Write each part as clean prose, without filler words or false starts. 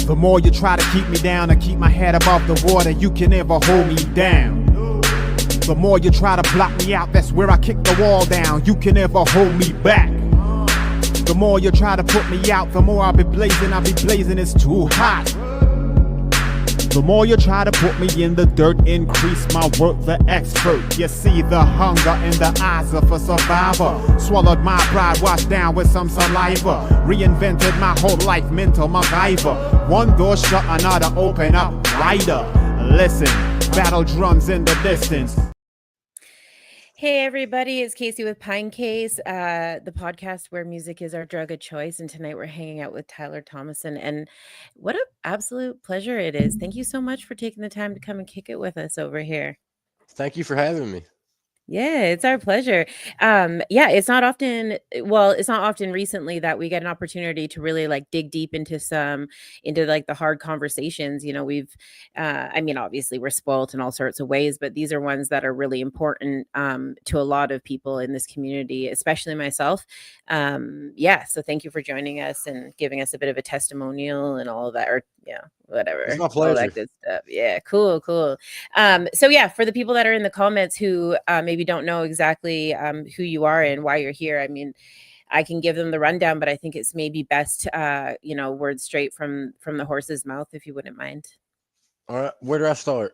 The more you try to keep me down and keep my head above the water, you can never hold me down. The more you try to block me out, that's where I kick the wall down. You can never hold me back. The more you try to put me out, the more I'll be blazing, it's too hot. The more you try to put me in the dirt, increase my work, the expert. You see the hunger in the eyes of a survivor. Swallowed my pride, washed down with some saliva. Reinvented my whole life, mental MacGyver. One door shut, another open up wider. Listen, battle drums in the distance. Hey everybody, it's Casey with Pinecase, the podcast where music is our drug of choice. And tonight we're hanging out with Tyler Thomason. And what an absolute pleasure it is. Thank you so much for taking the time to come and kick it with us over here. Thank you for having me. Yeah, it's our pleasure. It's not often recently that we get an opportunity to really like dig deep into like the hard conversations. You know, obviously we're spoiled in all sorts of ways, but these are ones that are really important to a lot of people in this community, especially myself. So thank you for joining us and giving us a bit of a testimonial and all of that, whatever. It's my pleasure. All that good stuff. Yeah, cool. For the people that are in the comments who maybe don't know exactly who you are and why you're here, I mean, I can give them the rundown, but I think it's maybe best, words straight from the horse's mouth, if you wouldn't mind. All right, where do I start?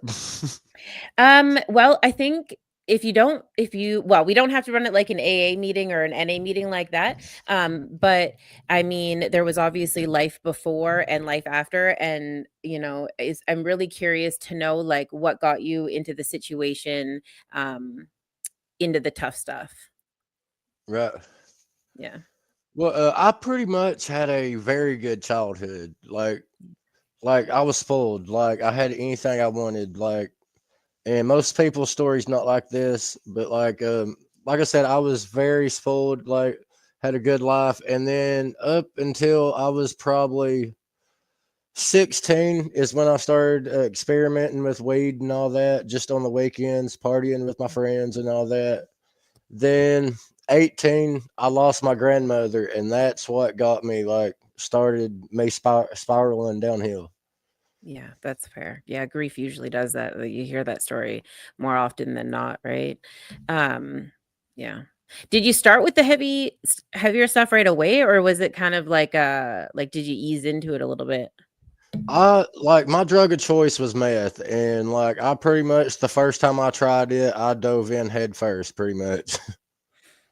Well, I think we don't have to run it like an AA meeting or an NA meeting like that. But I mean, there was obviously life before and life after. And, I'm really curious to know like what got you into the situation, into the tough stuff. Right. Yeah. Well, I pretty much had a very good childhood. Like I was spoiled. Like I had anything I wanted. And most people's stories not like this, but like I said, I was very spoiled, like had a good life. And then up until I was probably 16 is when I started experimenting with weed and all that, just on the weekends, partying with my friends and all that. Then 18, I lost my grandmother, and that's what got me, started me spiraling downhill. Yeah, that's fair. Yeah, grief usually does that. You hear that story more often than not, right? Yeah. Did you start with the heavier stuff right away, or was it kind of like did you ease into it a little bit? My drug of choice was meth, and I pretty much the first time I tried it, I dove in head first, pretty much.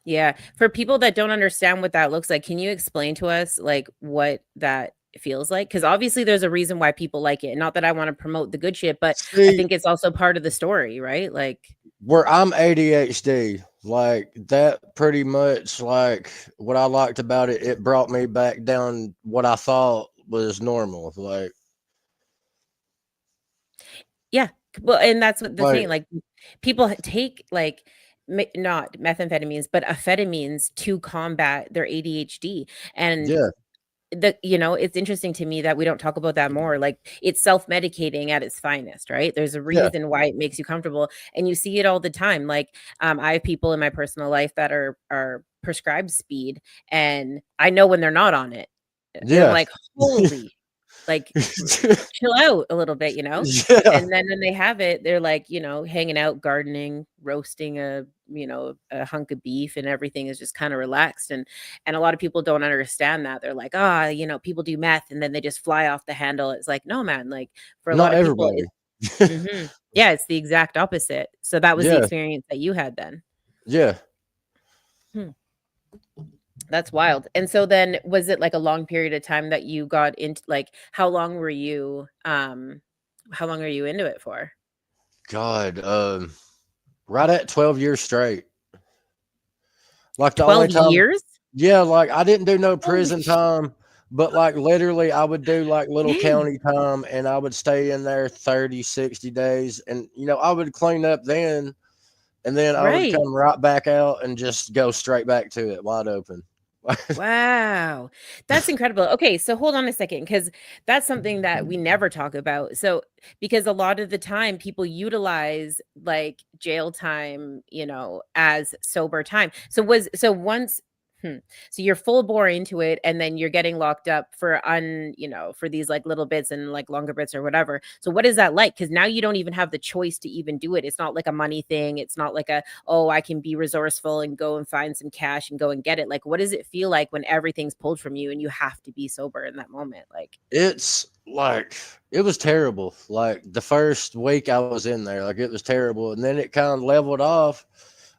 Yeah. For people that don't understand what that looks like, can you explain to us like what that feels like? Because obviously there's a reason why people like it. Not that I want to promote the good shit, but I think it's also part of the story, right? Like where I'm ADHD, like that pretty much like what I liked about it, it brought me back down what I thought was normal. Like yeah. Well, and that's what the thing, like people take like not methamphetamines, but amphetamines to combat their ADHD. And yeah. It's interesting to me that we don't talk about that more. Like it's self-medicating at its finest, right? There's a reason why it makes you comfortable, and you see it all the time. Like I have people in my personal life that are prescribed speed, and I know when they're not on it. Yeah. I'm like, holy, like chill out a little bit, Yeah. And then when they have it, they're like, hanging out, gardening, roasting a hunk of beef, and everything is just kind of relaxed. And a lot of people don't understand that. They're like, people do meth and then they just fly off the handle. It's like, no, man, like for a Not lot of everybody. people, yeah, it's the exact opposite. So that was the experience that you had then. Yeah. That's wild. And so then was it like a long period of time that you got into, like, how long are you into it for? God, right at 12 years straight. Like the 12 only time, years? yeah, like I didn't do no prison time, but like literally I would do like little county time, and I would stay in there 30, 60 days, and I would clean up then, and then I would come right back out and just go straight back to it wide open. Wow. That's incredible. Okay, so hold on a second, because that's something that we never talk about. So because a lot of the time people utilize like jail time, as sober time. So once So you're full bore into it, and then you're getting locked up for for these like little bits and like longer bits or whatever. So what is that like? Because now you don't even have the choice to even do it. It's not like a money thing. It's not like oh, I can be resourceful and go and find some cash and go and get it. Like, what does it feel like when everything's pulled from you and you have to be sober in that moment? Like, It's like it was terrible. Like the first week I was in there, like it was terrible, and then it kind of leveled off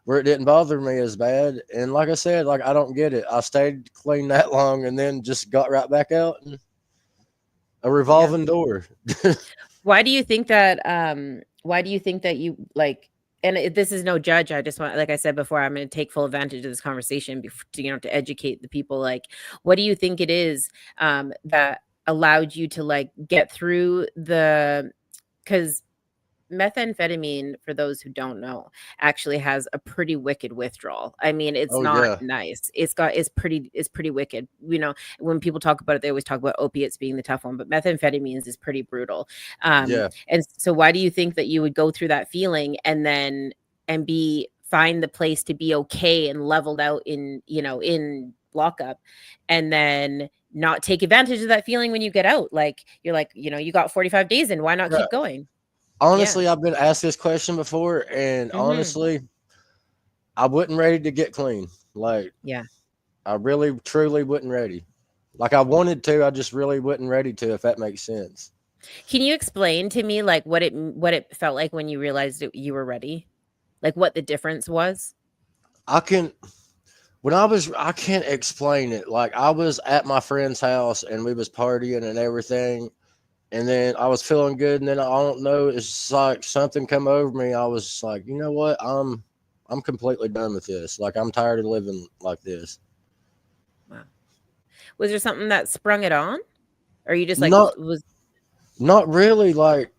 where it didn't bother me as bad. And like I said, like I don't get it. I stayed clean that long and then just got right back out, and a yeah. revolving door. Why do you think that you like, and this is no judge. I just want, like I said before, I'm going to take full advantage of this conversation to educate the people. Like, what do you think it is that allowed you to like get through because methamphetamine, for those who don't know, actually has a pretty wicked withdrawal. I mean, it's Oh not yeah, nice. It's pretty wicked. When people talk about it, they always talk about opiates being the tough one, but methamphetamines is pretty brutal. yeah. And so why do you think that you would go through that feeling and then find the place to be okay and leveled out in lockup, and then not take advantage of that feeling when you get out? Like, you're like, you got 45 days in, why not Yeah. keep going? Yeah. Honestly, I've been asked this question before, and Mhm. honestly, I wasn't ready to get clean. Like Yeah. I really, truly wasn't ready. Like I wanted to, I just really wasn't ready to. If that makes sense. Can you explain to me like what it felt like when you realized you were ready? Like what the difference was? I can I can't explain it. Like I was at my friend's house and we was partying and everything, and then I was feeling good, and then I don't know, it's just like something come over me. I was just like, you know what, I'm completely done with this. Like I'm tired of living like this. Wow. Was there something that sprung it on? Or you just like Not was not really. Like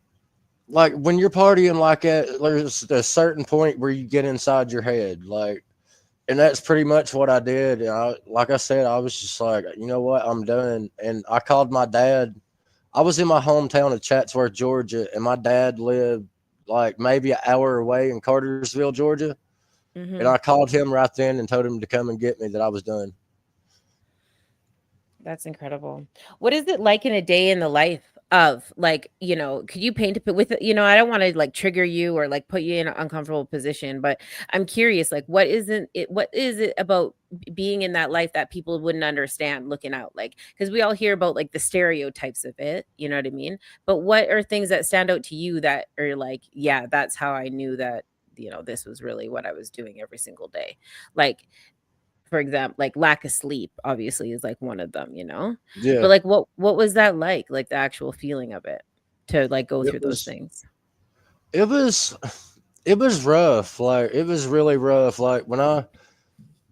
when you're partying like that, there's a certain point where you get inside your head, like, and that's pretty much what I did. And like I said, I was just like, you know what, I'm done. And I called my dad. I was in my hometown of Chatsworth, Georgia, and my dad lived like maybe an hour away in Cartersville, Georgia. And Mhm. I called him right then and told him to come and get me, that I was done. That's incredible. What is it like in a day in the life of like, could you paint a with, I don't want to like trigger you or like put you in an uncomfortable position, but I'm curious, like, what is it about being in that life that people wouldn't understand looking out? Like, because we all hear about like the stereotypes of it, you know what I mean? But what are things that stand out to you that are like, yeah, that's how I knew that, this was really what I was doing every single day? Like, for example, like lack of sleep obviously is like one of them. But Yeah, like what was that like the actual feeling of it to like go it through those was, things? it was, it was rough. Like it was really rough. Like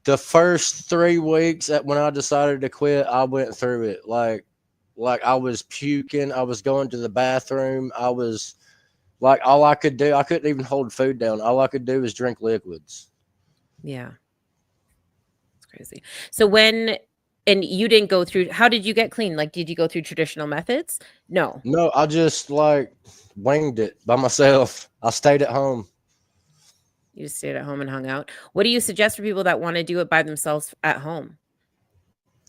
the first 3 weeks that when I decided to quit, I went through it. Like I was puking. I was going to the bathroom. I was like, all I could do, I couldn't even hold food down. All I could do was drink liquids. Yeah, it's crazy. So and you didn't go through, how did you get clean? Like, did you go through traditional methods? No. No, I just like winged it by myself. I stayed at home. You just stayed at home and hung out. What do you suggest for people that want to do it by themselves at home?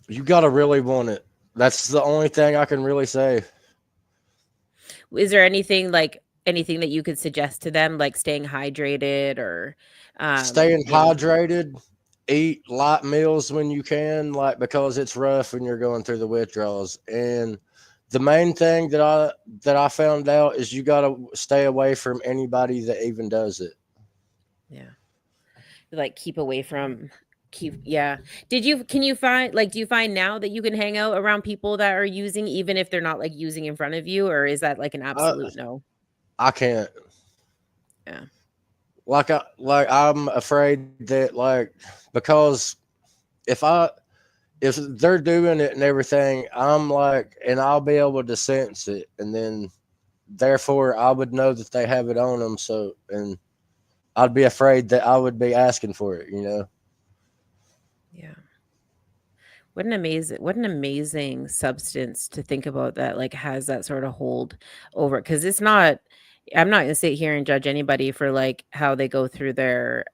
You got to really want it. That's the only thing I can really say. Is there anything that you could suggest to them, like staying hydrated or Staying you know hydrated, eat light meals when you can, like because it's rough when you're going through the withdrawals. And the main thing that I found out is you got to stay away from anybody that even does it. yeah, like keep away from keep yeah. Can you find, like, do you find now that you can hang out around people that are using, even if they're not like using in front of you, or is that like an I absolute no? I can't. Yeah. I'm afraid that like because if I if they're doing it and everything, I'm like, and I'll be able to sense it, and then therefore I would know that they have it on them. So, and I'd be afraid that I would be asking for it, you know? Yeah. What an amazing substance to think about that like has that sort of hold over, because it's not, I'm not going to sit here and judge anybody for like how they go through their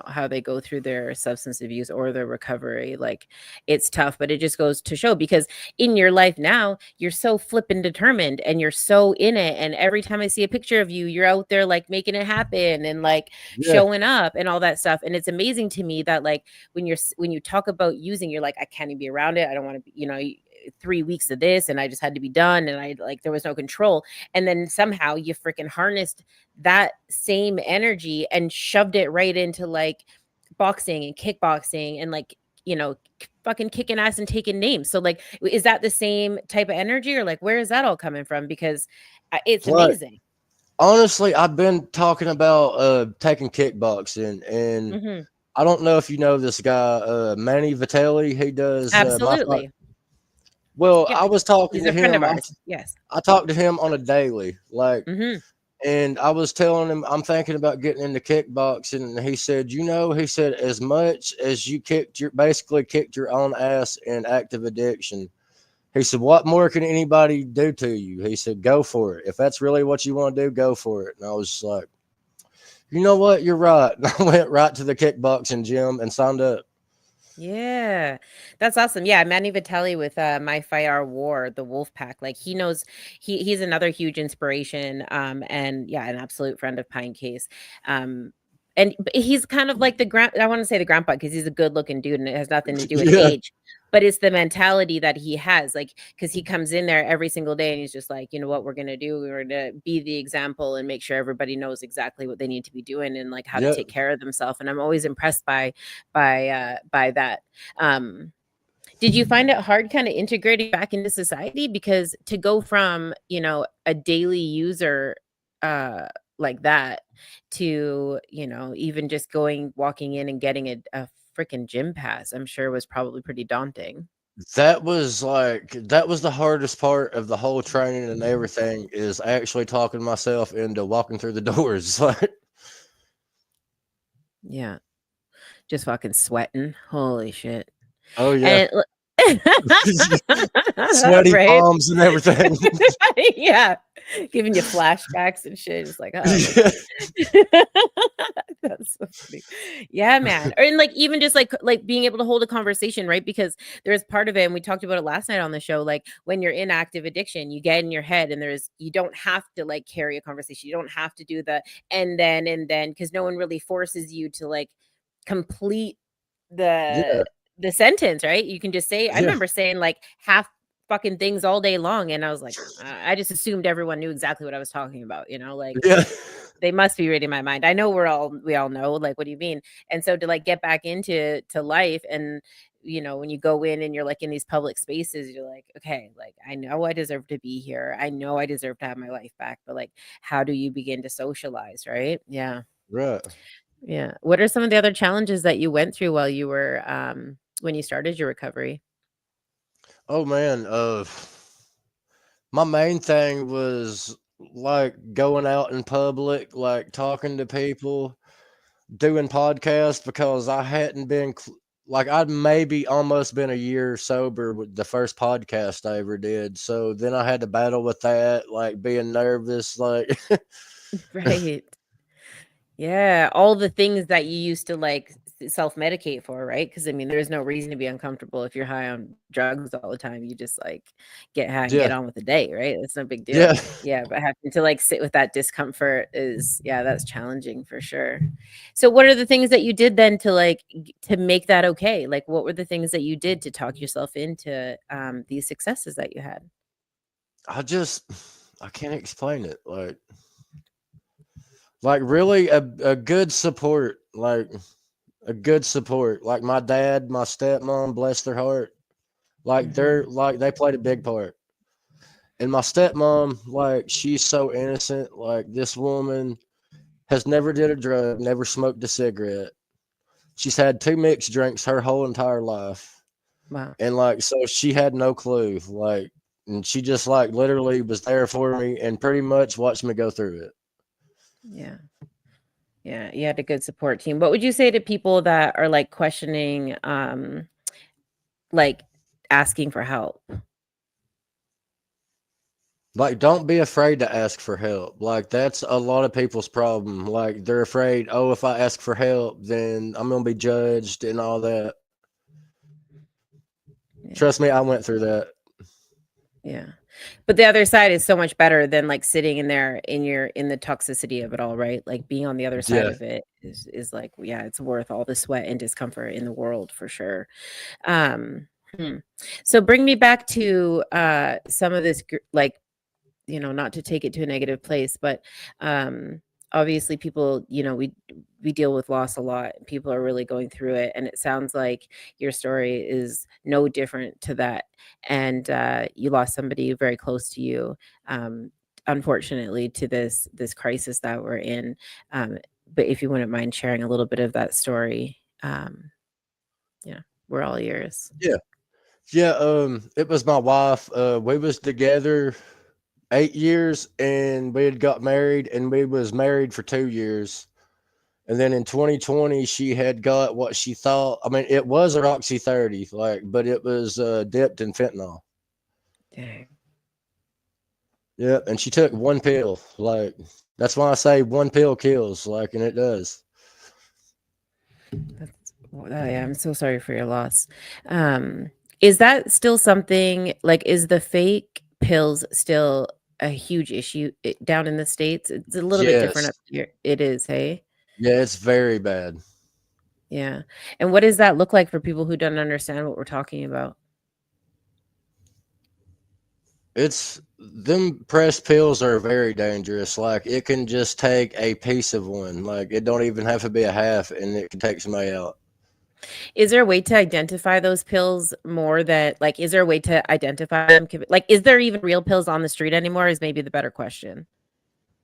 how they go through their substance abuse or their recovery. Like, it's tough, but it just goes to show, because in your life now, you're so flippin' determined and you're so in it. And every time I see a picture of you, you're out there like making it happen and like Yeah. showing up and all that stuff. And it's amazing to me that like when you talk about using, you're like, I can't even be around it. I don't want to be, 3 weeks of this and I just had to be done. And I like, there was no control. And then somehow you freaking harnessed that same energy and shoved it right into like boxing and kickboxing and like, fucking kicking ass and taking names. So like, is that the same type of energy, or like, where is that all coming from? Because it's Like, amazing. honestly, I've been talking about taking kickboxing, and Hmm. I don't know if you know this guy, Manny Vitelli. He does Absolutely. Well, Yep. I was talking He's to a friend of him. ours. Yes. I talk to him on a daily, like, Hmm. and I was telling him I'm thinking about getting into kickboxing, and he said, he said, as much as you basically kicked your own ass in active addiction, he said, what more can anybody do to you? He said, go for it. If that's really what you want to do, go for it. And I was like, you know what? You're right. And I went right to the kickboxing gym and signed up. Yeah, that's awesome. Yeah, Manny Vitelli with My Fight Our War, the Wolf Pack. Like, he knows, he's another huge inspiration. And yeah, an absolute friend of Pinecase. But he's kind of like I want to say the grandpa, because he's a good looking dude and it has nothing to do with Yeah. age. But it's the mentality that he has, like, because he comes in there every single day and he's just like, you know what we're gonna do? We're gonna be the example and make sure everybody knows exactly what they need to be doing and like how to Yeah. take care of themselves. And I'm always impressed by that. Did you find it hard kind of integrating back into society? Because to go from, a daily user like that to, even just walking in and getting a freaking gym pass, I'm sure was probably pretty daunting. That was the hardest part of the whole training and everything, is actually talking myself into walking through the doors. Like, Yeah. Just fucking sweating. Holy shit. oh yeah, And sweaty right? palms and everything. Yeah. Giving you flashbacks and shit. It's like, oh, Yeah. that's so funny. Yeah, man. Or and like even just like being able to hold a conversation, right? Because there's part of it, and we talked about it last night on the show. Like when you're in active addiction, you get in your head, and you don't have to like carry a conversation. You don't have to do the and then because no one really forces you to like complete Yeah. the sentence, right? You can just say, I Yeah. remember saying like half fucking things all day long, and I was like, I just assumed everyone knew exactly what I was talking about, like Yeah. they must be reading my mind. I know we all know, like, what do you mean? And so to like get back into life, and when you go in and you're like in these public spaces, you're like, okay, like I know I deserve to be here, I know I deserve to have my life back, but like how do you begin to socialize, right? Yeah. Right. Yeah. What are some of the other challenges that you went through while you were when you started your recovery? Oh man, my main thing was like going out in public, like talking to people, doing podcasts, because I hadn't been like, I'd maybe almost been a year sober with the first podcast I ever did. So then I had to battle with that, like being nervous, like Right. Yeah, all the things that you used to like self-medicate for, right? Because I mean, there's no reason to be uncomfortable if you're high on drugs all the time. You just like get high and yeah, get on with the day, right? It's no big deal. yeah. Yeah, but having to like sit with that discomfort is, yeah, that's challenging for sure. So what are the things that you did then to like to make that okay? Like what were the things that you did to talk yourself into these successes that you had? I just, I can't explain it. Like really a good support, like a good support, like my dad, my stepmom, bless their heart, like Mhm. they played a big part. And my stepmom, like, she's so innocent. Like, this woman has never did a drug, never smoked a cigarette. She's had two mixed drinks her whole entire life. Wow. And like, so she had no clue. Like, and she just like literally was there for me and pretty much watched me go through it. Yeah. Yeah, you had a good support team. What would you say to people that are like questioning, like asking for help? Like, don't be afraid to ask for help. Like, that's a lot of people's problem. Like, they're afraid, oh, if I ask for help, then I'm gonna be judged and all that. Yeah. Trust me, I went through that. Yeah. But the other side is so much better than like sitting in there in the toxicity of it all, right? Like being on the other side Yeah. of it is like, yeah, it's worth all the sweat and discomfort in the world for sure. Um, hmm. So bring me back to some of this like, not to take it to a negative place, but obviously people, we deal with loss a lot. People are really going through it, and it sounds like your story is no different to that. And you lost somebody very close to you, um, unfortunately, to this crisis that we're in. Um, but if you wouldn't mind sharing a little bit of that story, yeah, we're all ears. Yeah. Yeah. It was my wife. We was together 8 years, and we had got married, and we was married for 2 years. And then in 2020, she had got what she thought. I mean, it was a Roxy 30, like, but it was dipped in fentanyl. Dang. Yep, and she took one pill. Like, that's why I say one pill kills. Like, and it does. Yeah, I'm so sorry for your loss. Is that still something like is the fake pills still a huge issue down in the States? It's a little bit different Yes. up here. It is, hey? Yeah, it's very bad. Yeah. And what does that look like for people who don't understand what we're talking about? It's them pressed pills are very dangerous. Like, it can just take a piece of one. Like, it don't even have to be a half, and it can take somebody out. Is there a way to identify those pills more that like is there a way to identify them? Like is there even real pills on the street anymore is maybe the better question.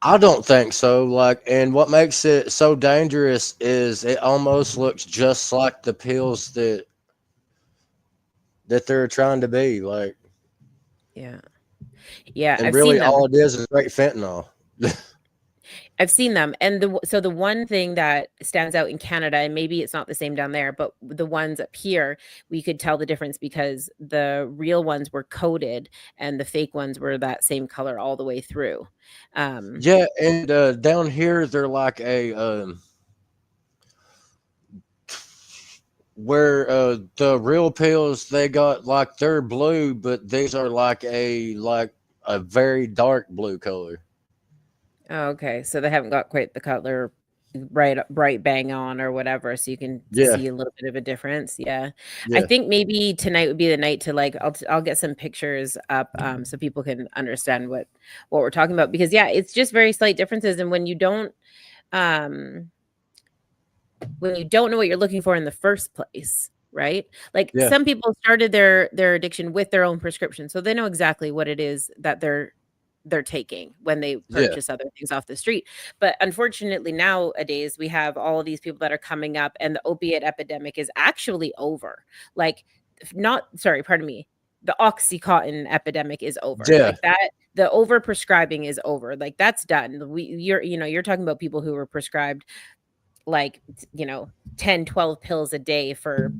I don't think so. Like, and what makes it so dangerous is it almost looks just like the pills that they're trying to be. Like, Yeah. Yeah, and I've seen really, them. all it is straight fentanyl. I've seen them, and so the one thing that stands out in Canada, and maybe it's not the same down there, but the ones up here, we could tell the difference because the real ones were coated, and the fake ones were that same color all the way through. Um, Yeah, and down here they're like a where the real pills they got like they're blue, but these are like a very dark blue color. oh, okay, so they haven't got quite the color bright bang on or whatever, so you can Yeah, see a little bit of a difference. Yeah, I yeah, think maybe tonight would be the night to like I'll get some pictures up so people can understand what we're talking about because yeah, it's just very slight differences, and um when you don't know what you're looking for in the first place, right? Like yeah, some people started their addiction with their own prescription, so they know exactly what it is that they're taking when they yeah, purchase other things off the street. But unfortunately, nowadays we have all of these people that are coming up, and the opiate epidemic is actually over. Like, not sorry, pardon me. The oxycontin epidemic is over. yeah, Like that, the overprescribing is over. Like that's done. You're talking about people who were prescribed like 10, 12 pills a day for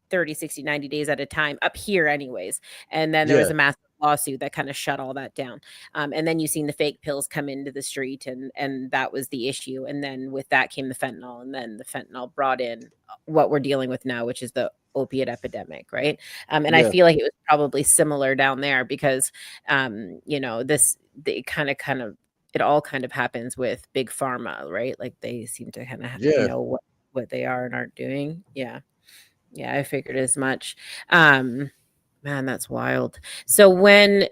30, 60, 90 days at a time up here anyways, and then there was yeah, a massive lawsuit that kind of shut all that down. And then you seen the fake pills come into the street, and that was the issue, and then with that came the fentanyl, and then the fentanyl brought in what we're dealing with now, which is the opiate epidemic, right? And I yeah, feel like it was probably similar down there because this they kind of it all kind of happens with big pharma, right? Like they seem to kind of yeah. know what they are and aren't doing. Yeah. Yeah, I figured as much. Um, Man, that's wild. So when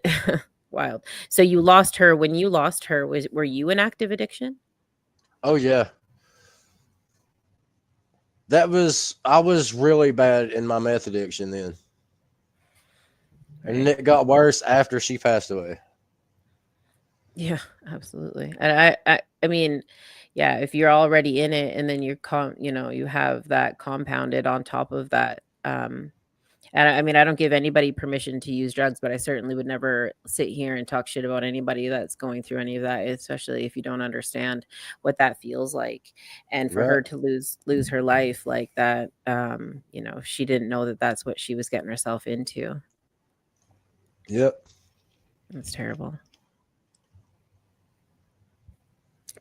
wild. So you lost her when you lost her, were you in active addiction? Oh yeah. I was really bad in my meth addiction then. And Right. it got worse after she passed away. Yeah, absolutely. And I mean, yeah, if you're already in it and then you have that compounded on top of that. And I mean, I don't give anybody permission to use drugs, but I certainly would never sit here and talk shit about anybody that's going through any of that, especially if you don't understand what that feels like. And for Right. her to lose her life like that, she didn't know that that's what she was getting herself into. Yep. That's terrible.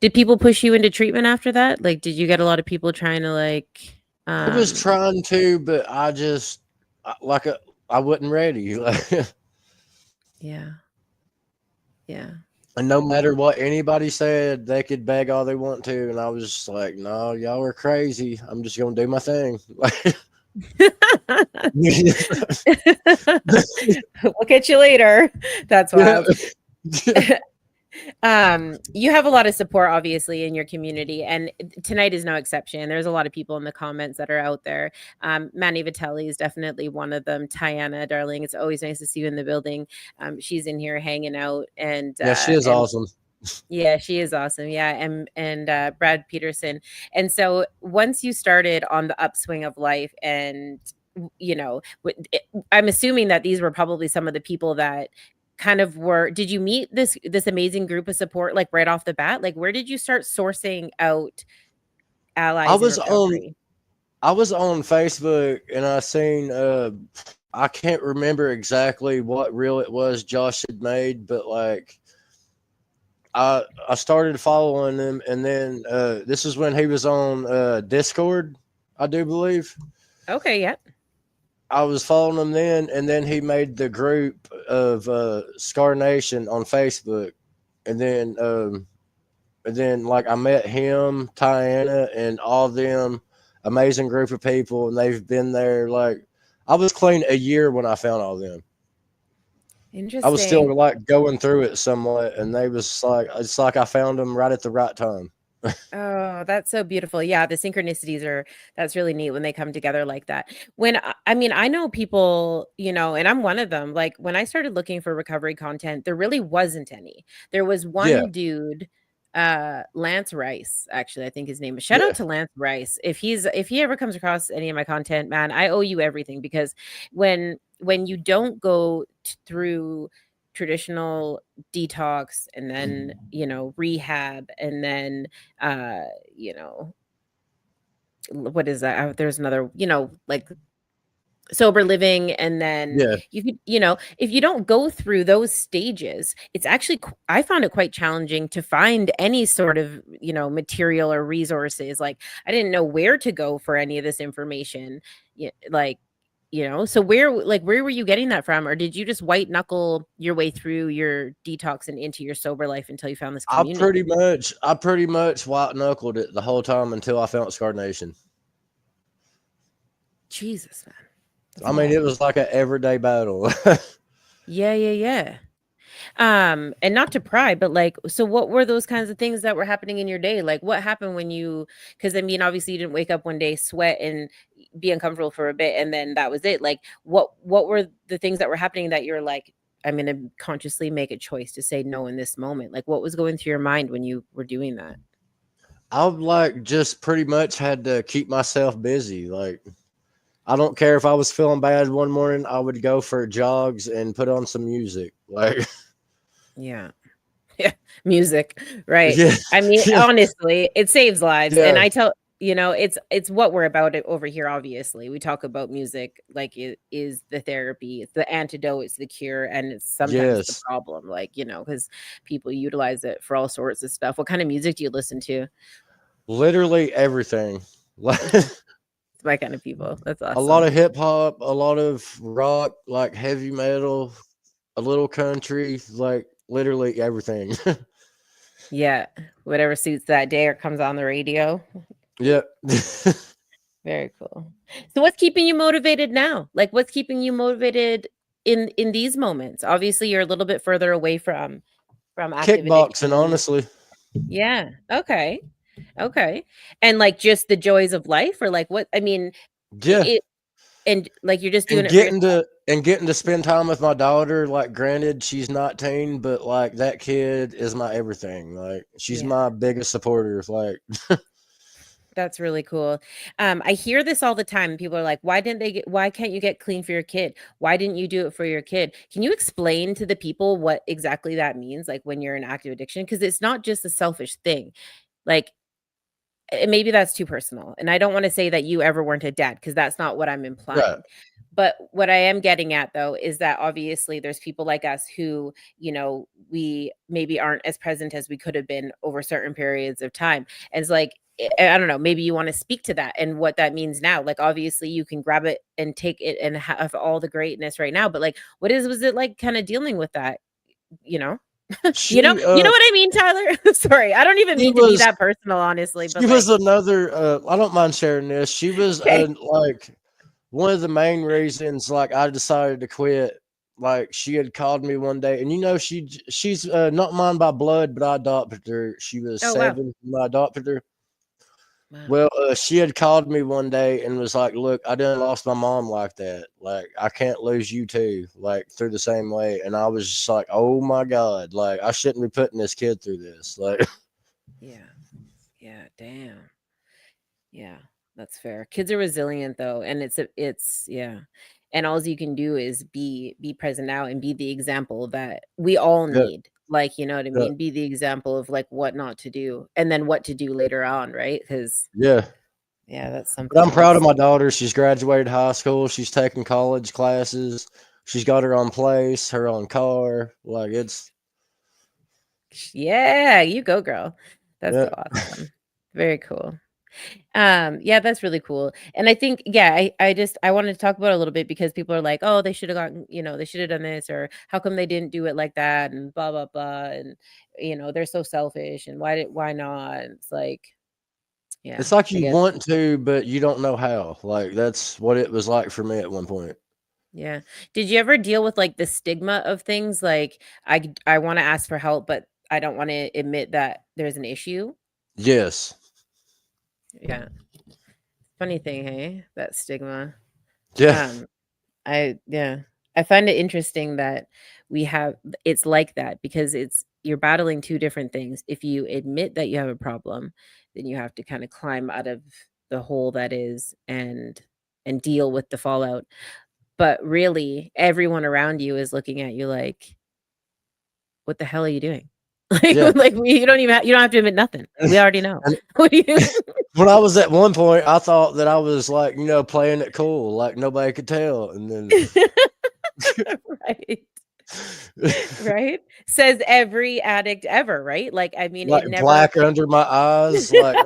Did people push you into treatment after that? Like, did you get a lot of people trying to like, I was um, trying to, but like I wasn't ready. yeah, yeah. And no matter what anybody said, they could beg all they want to, and I was just like, "No, y'all are crazy. I'm just gonna do my thing." We'll catch you later. That's Yeah. wild. You have a lot of support obviously in your community, and tonight is no exception. There's a lot of people in the comments that are out there. Manny Vitelli is definitely one of them. Tiana, darling, it's always nice to see you in the building. She's in here hanging out, Yeah, she is and awesome. yeah, she is awesome. Yeah, and Brad Peterson. And so once you started on the upswing of life, and I'm assuming that these were probably some of the people that kind of were. Did you meet this amazing group of support like right off the bat? Like, where did you start sourcing out I allies in was on recovery? I was on Facebook and I seen I can't remember exactly what reel it was Josh had made, but like I started following him, and then this is when he was on Discord, I do believe. Okay, yeah. I was following him then, and then he made the group of Scar Nation on Facebook, and then like I met him, Tiana, and all of them, amazing group of people, and they've been there. Like I was clean a year when I found all of them. I was Interesting. still like going through it somewhat, and they was like, it's like I found them right at the right time. Oh, that's so beautiful. Yeah, the synchronicities that's really neat when they come together like that. I mean, I know people, and I'm one of them. Like when I started looking for recovery content, there really wasn't any. There was Yeah, one dude, Lance Rice, actually, I think his name is. Shout out yeah. to Lance Rice. If he ever comes across any of my content, man, I owe you everything, because when you don't go through traditional detox, and then rehab, and then uh you know what is that, there's another, like sober living, and then Yeah, if you don't go through those stages, it's actually I found it quite challenging to find any sort of material or resources. Like I didn't know where to go for any of this information. Like, so where were you getting that from, or did you just white knuckle your way through your detox and into your sober life until you found this community? I pretty much white knuckled it the whole time until I found Scar Nation. Jesus, man. That's I mean, it wild. was like an everyday battle. Yeah, yeah, yeah. And not to pry, but like, so what were those kinds of things that were happening in your day? Like what happened because I mean, obviously you didn't wake up one day, sweat and be uncomfortable for a bit, and then that was it. Like what were the things that were happening that you're like, I'm going to consciously make a choice to say no in this moment? Like what was going through your mind when you were doing that? I like just pretty much had to keep myself busy. Like I don't care if I was feeling bad one morning, I would go for jogs and put on some music. Like Yeah. Yeah, music, right? yeah, I mean, yeah, honestly, it saves lives, and yeah, I tell it's what we're about it over here. Obviously, we talk about music like it is the therapy, it's the antidote, it's the cure, and it's sometimes the yes. problem. Like because people utilize it for all sorts of stuff. What kind of music do you listen to? Literally everything. Like It's my kind of people. That's a lot awesome. of hip hop, a lot of rock, like heavy metal, a little country, like literally everything. Yeah, whatever suits that day or comes on the radio. Yeah. Very cool. So what's keeping you motivated now? Like what's keeping you motivated in these moments? Obviously, you're a little bit further away from active Kickboxing, addiction. honestly. Yeah. Okay. Okay. And like just the joys of life, or like what I mean, Yeah. it and like you're just doing And it for yourself. getting to spend time with my daughter. Like granted, she's 19, but like that kid is my everything. Like she's Yeah. my biggest supporter. Like That's really cool. I hear this all the time. People are like, why can't you get clean for your kid? Why didn't you do it for your kid? Can you explain to the people what exactly that means? Like when you're in active addiction? Because it's not just a selfish thing. Like maybe that's too personal. And I don't want to say that you ever weren't a dad, because that's not what I'm right. implying. But what I am getting at though is that obviously there's people like us who, we maybe aren't as present as we could have been over certain periods of time. And it's like, I don't know, maybe you want to speak to that and what that means now. Like obviously you can grab it and take it and have all the greatness right now, but like was it like kind of dealing with that, you know? She You know what I mean, Tyler? Sorry, I don't even she mean to be was that personal, honestly, she but was like, another I don't mind sharing this. She was okay. like one of the main reasons like I decided to quit. Like she had called me one day, and she's not mine by blood, but I adopted her. She was Oh wow. 7 when I adopted her. Wow. Well, she had called me one day and was like, "Look, I done lost my mom like that. Like, I can't lose you too, like through the same way." And I was just like, "Oh my god! Like, I shouldn't be putting this kid through this." Like, Yeah. Yeah, damn. Yeah, that's fair. Kids are resilient though, and it's yeah. And all you can do is be present now and be the example that we all yeah, need. Like, you know what I yeah, mean? Be the example of like what not to do and then what to do later on, right? Cuz yeah. yeah, that's But I'm something proud of else. my daughter. She's graduated high school. She's taking college classes. She's got her own place, her own car. Like it's Yeah, you go girl. That's yeah, so awesome. Very cool. Yeah, that's really cool. And I think, yeah, I wanted to talk about it a little bit because people are like, oh, they should have gotten, they should have done this, or how come they didn't do it like that, and blah blah blah, and they're so selfish, and why not? And it's like, yeah, it's like I you guess, want to, but you don't know how. Like that's what it was like for me at one point. yeah. Did you ever deal with like the stigma of things, like I want to ask for help, but I don't want to admit that there's an issue? Yes. Yeah, funny thing, hey, that stigma. Yeah. Um, yeah. I find it interesting that we have it's like that because you're battling two different things. If you admit that you have a problem, then you have to kind of climb out of the hole that is and deal with the fallout. But really, everyone around you is looking at you like, "What the hell are you doing?" Like, Yeah. you don't have to admit nothing. We already know. And What do you when I was at one point, I thought that I was like, playing it cool, like nobody could tell. And then Right. Right? Says every addict ever, right? Like, I mean, like it never black under my eyes, like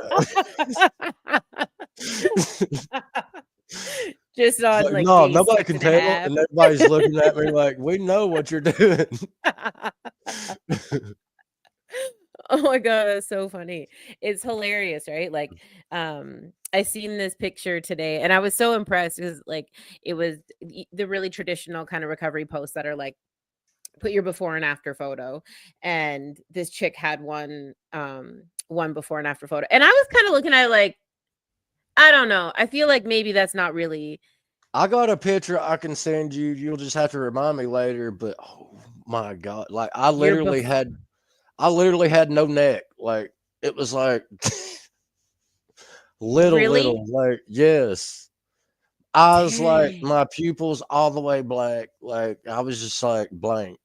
just on like, like no, day nobody six can and a tell. half. And everybody's looking at me like, we know what you're doing. Oh my god, that's so funny. It's hilarious, right? Like, I seen this picture today and I was so impressed because like it was the really traditional kind of recovery posts that are like put your before and after photo, and this chick had one before and after photo, and I was kind of looking at it like, I don't know, I feel like maybe that's not really I got a picture I can send you. You'll just have to remind me later. But oh my god, like your bef- I literally had no neck. Like it was like really. little, like yes. Eyes like Dang. my pupils all the way black. Like I was just like blank.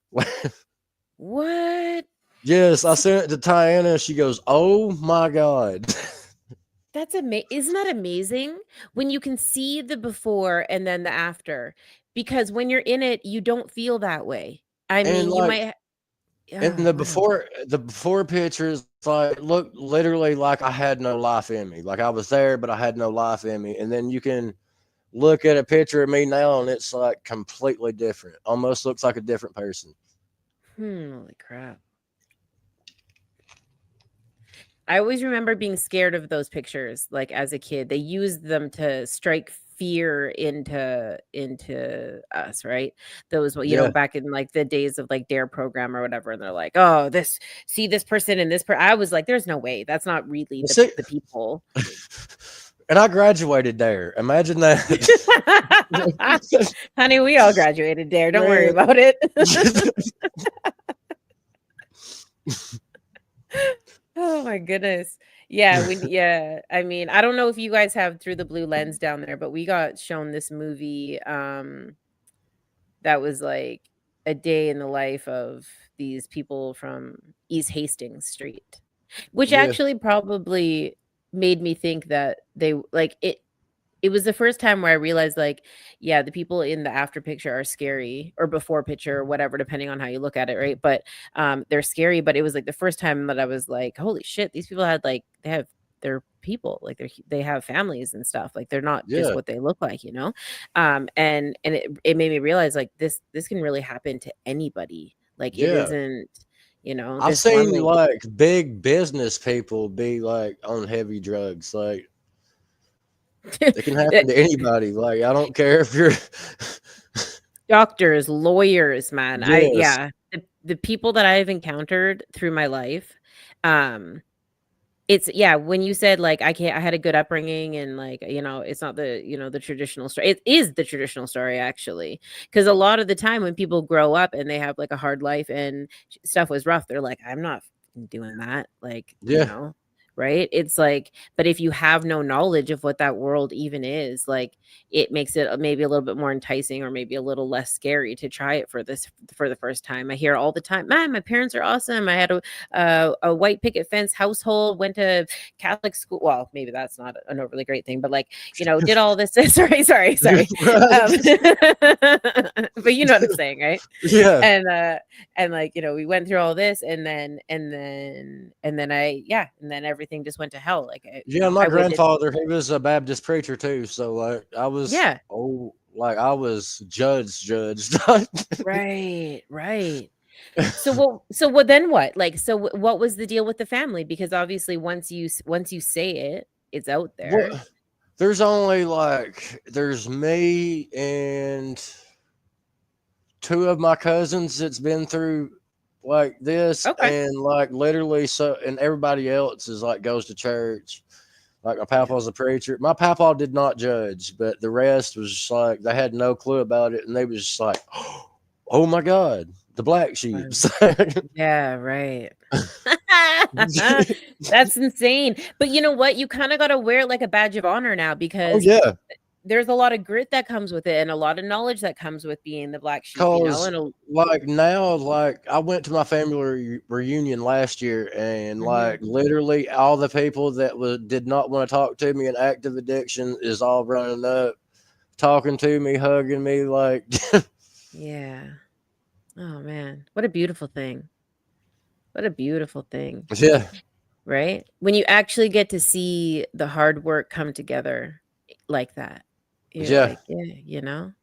What? Yes, I See, sent it to Tiana. She goes, "Oh my god!" that's isn't that amazing when you can see the before and then the after, because when you're in it you don't feel that way. I And mean, you like might in oh, I don't know. the before pictures, like look literally like I had no life in me. Like I was there, but I had no life in me. And then you can look at a picture of me now, and it's like completely different. Almost looks like a different person. Holy crap. I always remember being scared of those pictures, like, as a kid. They used them to strike fear into us, right? Those, well, Yeah. back in, like, the days of, like, DARE program or whatever, and they're like, "Oh, this person and this I was like, "There's no way. That's not really See, the people." and I graduated there. Imagine that, Honey, we all graduated DARE. Don't worry man. about it. Oh my goodness. Yeah, I mean, I don't know if you guys have Through the Blue Lens down there, but we got shown this movie that was like a day in the life of these people from East Hastings Street, which Yeah, actually probably made me think that they like it. it was the first time where I realized, like, yeah, the people in the after picture are scary, or before picture, or whatever, depending on how you look at it, right? But they're scary. But it was like the first time that I was like, holy shit, these people had like they're people, like they have families and stuff. Like they're not just Yeah, what they look like, you know. And it made me realize like this can really happen to anybody. Like it yeah. isn't, you know, I've this one seen lady. like big business people be like on heavy drugs. Like it can happen to anybody. Like I don't care if you're Doctors, lawyers, man. yes, Yeah, the people that I've encountered through my life, um, it's yeah, when you said like I had a good upbringing and like, you know, it's not the, you know, the traditional story. It is the traditional story actually. Because a lot of the time when people grow up and they have like a hard life and stuff was rough, they're like, I'm not fucking doing that. Like, you yeah, know, right? It's like, but if you have no knowledge of what that world even is, like it makes it maybe a little bit more enticing or maybe a little less scary to try it for the first time. I hear all the time, man, my parents are awesome. I had a white picket fence household, went to Catholic school. Well, maybe that's not an overly great thing, but like, you know, did all this. sorry. Um, but you know what I'm saying, right? yeah, And like, you know, we went through all this and then everything just went to hell. Like, you yeah. know, My I waited. grandfather, he was a Baptist preacher too. So like Yeah. I was judged. Right. So what then what? Like, so what was the deal with the family? Because obviously once you say it, it's out there. What? There's only like there's me and two of my cousins that's been through like this, Okay. and like literally so, and everybody else is like goes to church. Like my Yeah. papa's a preacher. My papa did not judge, but the rest was just like they had no clue about it, and they was just like, "Oh my god, the black sheep." Right. Yeah, right. That's insane. But you know what? You kind of got to wear it like a badge of honor now Oh because yeah, there's a lot of grit that comes with it and a lot of knowledge that comes with being the black sheep, you know? cause like now, like I went to my family reunion last year, and Mhm. like literally all the people that did not want to talk to me in active addiction is all running up, talking to me, hugging me, like Yeah. Oh man, what a beautiful thing. What a beautiful thing, yeah, right? When you actually get to see the hard work come together like that. You're yeah, like, yeah, you know?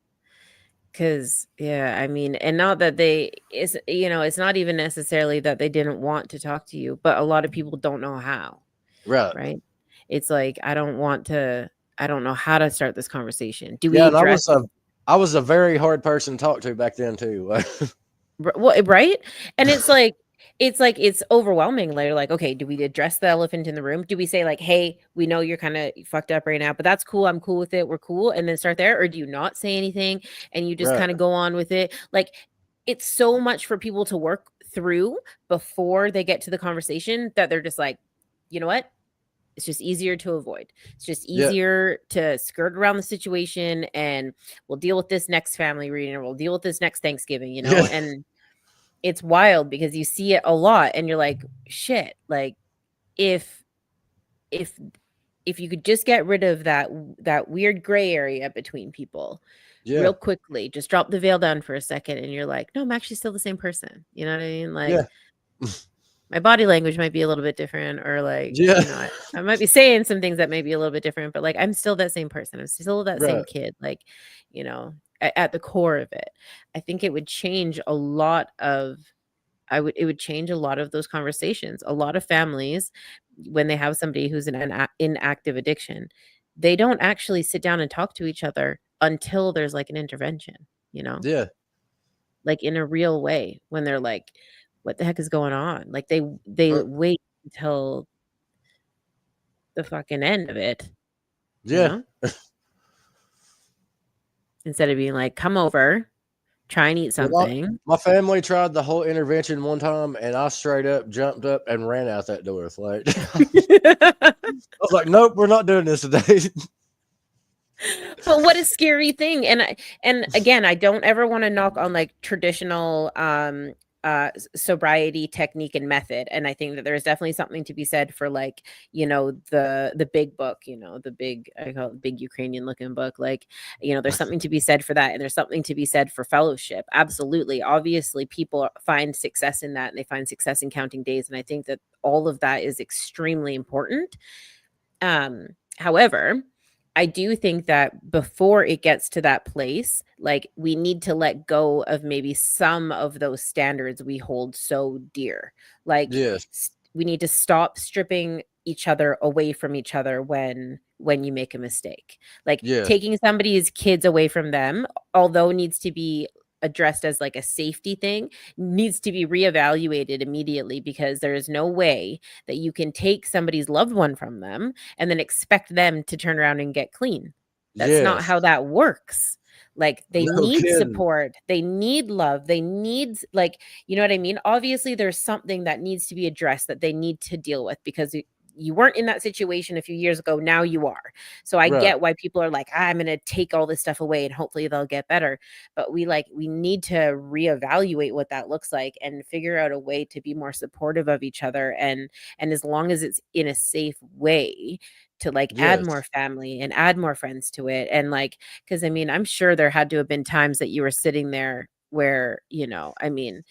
Cause yeah, I mean, and not that they is you know, it's not even necessarily that they didn't want to talk to you, but a lot of people don't know how, right. right? It's like I don't know how to start this conversation. Do we Yeah, and address I was a very hard person to talk to back then too. Well, right? And it's overwhelming. Like, okay, do we address the elephant in the room? Do we say like, "Hey, we know you're kind of fucked up right now, but that's cool. I'm cool with it. We're cool." And then start there, or do you not say anything and you just Right. kind of go on with it? Like, it's so much for people to work through before they get to the conversation that they're just like, "You know what? It's just easier to avoid. It's just Yeah. easier to skirt around the situation and we'll deal with this next family reunion or we'll deal with this next Thanksgiving, you know?" Yeah. And it's wild because you see it a lot and you're like, shit, like if if if you could just get rid of that weird gray area between people Yeah. real quickly, just drop the veil down for a second and you're like, no, I'm actually still the same person. You know what I mean? Like Yeah. my body language might be a little bit different or like, Yeah. you know, I might be saying some things that may be a little bit different, but like I'm still that same person. I'm still that same Right. kid. Like, you know, at the core of it, I think it would change a lot of it would change a lot of those conversations. A lot of families, when they have somebody who's in active addiction, they don't actually sit down and talk to each other until there's like an intervention, you know, Yeah. like in a real way when they're like, what the heck is going on? Like they Uh, wait until the fucking end of it, you Yeah. know, instead of being like, come over, try and eat Yeah, something. my family tried the whole intervention one time, and I straight up jumped up and ran out that door. Like I was like, "Nope, we're not doing this today." But what a scary thing. And again, I don't ever want to knock on like traditional sobriety technique and method. And I think that there's definitely something to be said for, like, the big book, the big, I call it the big Ukrainian looking book. Like, there's something to be said for that. And there's something to be said for fellowship. Absolutely. Obviously, people find success in that, and they find success in counting days. And I think that all of that is extremely important. However, I do think that before it gets to that place, like, we need to let go of maybe some of those standards we hold so dear. Like, Yes. we need to stop stripping each other away from each other when you make a mistake. Like, Yes. taking somebody's kids away from them, although needs to be addressed as like a safety thing, needs to be reevaluated immediately, because there is no way that you can take somebody's loved one from them and then expect them to turn around and get clean. That's not Yes. how that works. Like, they No need kidding. support, they need love, they need, like, you know what I mean? Obviously, there's something that needs to be addressed that they need to deal with, because you weren't in that situation a few years ago. Now you are. So I Right. get why people are like, I'm going to take all this stuff away and hopefully they'll get better. But we need to reevaluate what that looks like and figure out a way to be more supportive of each other. And as long as it's in a safe way, to like add more Yes. family and add more friends to it. And like, because I mean, I'm sure there had to have been times that you were sitting there where, I mean,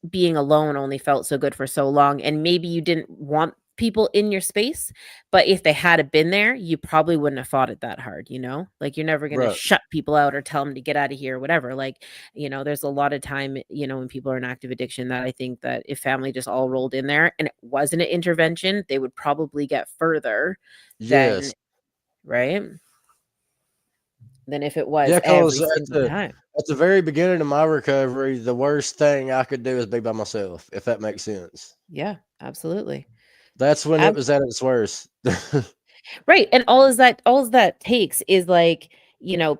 being alone only felt so good for so long, and maybe you didn't want people in your space, but if they had been there, you probably wouldn't have fought it that hard. Like, you're never going to Right. shut people out or tell them to get out of here or whatever. Like, there's a lot of time, when people are in active addiction, that I think that if family just all rolled in there and it wasn't an intervention, they would probably get further than, Yes. right, than if it Yeah, was because every at single time. the very beginning of my recovery, the worst thing I could do is be by myself, if that makes sense. Yeah, absolutely. That's when it was at its worst. Right. And all that takes is, like,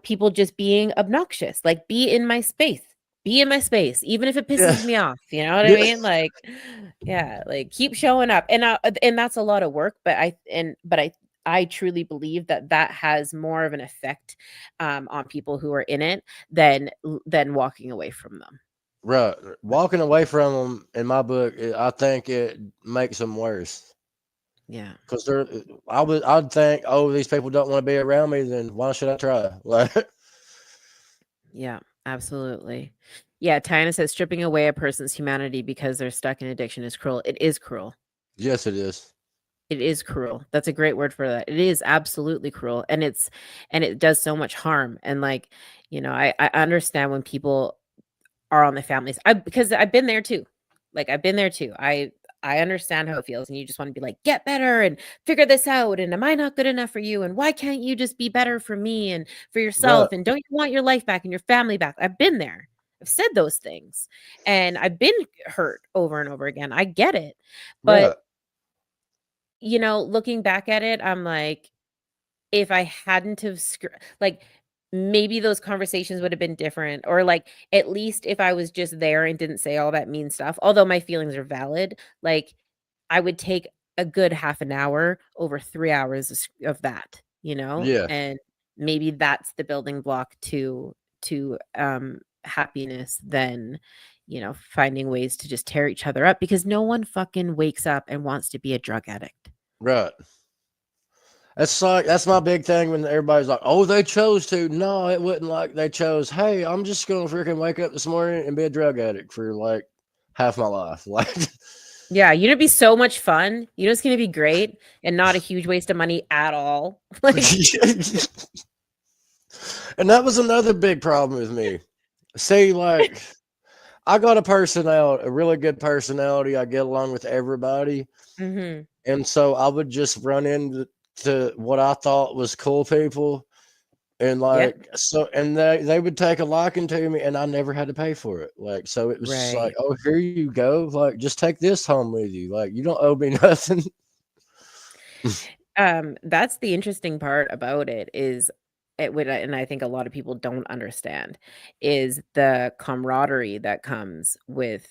people just being obnoxious. Like, be in my space. Be in my space, even if it Yeah. pisses me off. You know what I Yeah. mean? Like, yeah, like, keep showing up. And that's a lot of work, but I truly believe that has more of an effect on people who are in it than walking away from them. Right. Walking away from them, in my book, I think it makes them worse. Yeah. Because I'd think, oh, these people don't want to be around me, then why should I try? Like, Yeah, absolutely. Yeah, Tiana says stripping away a person's humanity because they're stuck in addiction is cruel. It is cruel. yes, it is. It is cruel. That's a great word for that. It is absolutely cruel. And it does so much harm. And, like, I understand when people are on the families. Because I've been there too. Like, I've been there too. I understand how it feels, and you just want to be like, get better and figure this out. And am I not good enough for you? And why can't you just be better for me and for Right. yourself? And don't you want your life back and your family back? I've been there. I've said those things, and I've been hurt over and over again. I get it. Right. But, looking back at it, I'm like, if I hadn't have like, maybe those conversations would have been different, or, like, at least if I was just there and didn't say all that mean stuff, although my feelings are valid, like, I would take a good half an hour over 3 hours of that, Yeah. and maybe that's the building block to happiness, than, finding ways to just tear each other up, because no one fucking wakes up and wants to be a drug addict. Right. That's my big thing when everybody's like, oh, they chose to. No, it wasn't like they chose, hey, I'm just gonna freaking wake up this morning and be a drug addict for like half my life. Like, Yeah, it'd be so much fun. It's gonna be great and not a huge waste of money at all. Like, and that was another big problem with me. See, like, I got a really good personality. I get along with everybody. mhm. And so I would just run into what I thought was cool people. And Yeah. they would take a liking to me, and I never had to pay for it. Like, so it was just like, Right. oh, here you go. Like, just take this home with you. Like, you don't owe me nothing. That's the interesting part about it, is it would, and I think a lot of people don't understand, is the camaraderie that comes with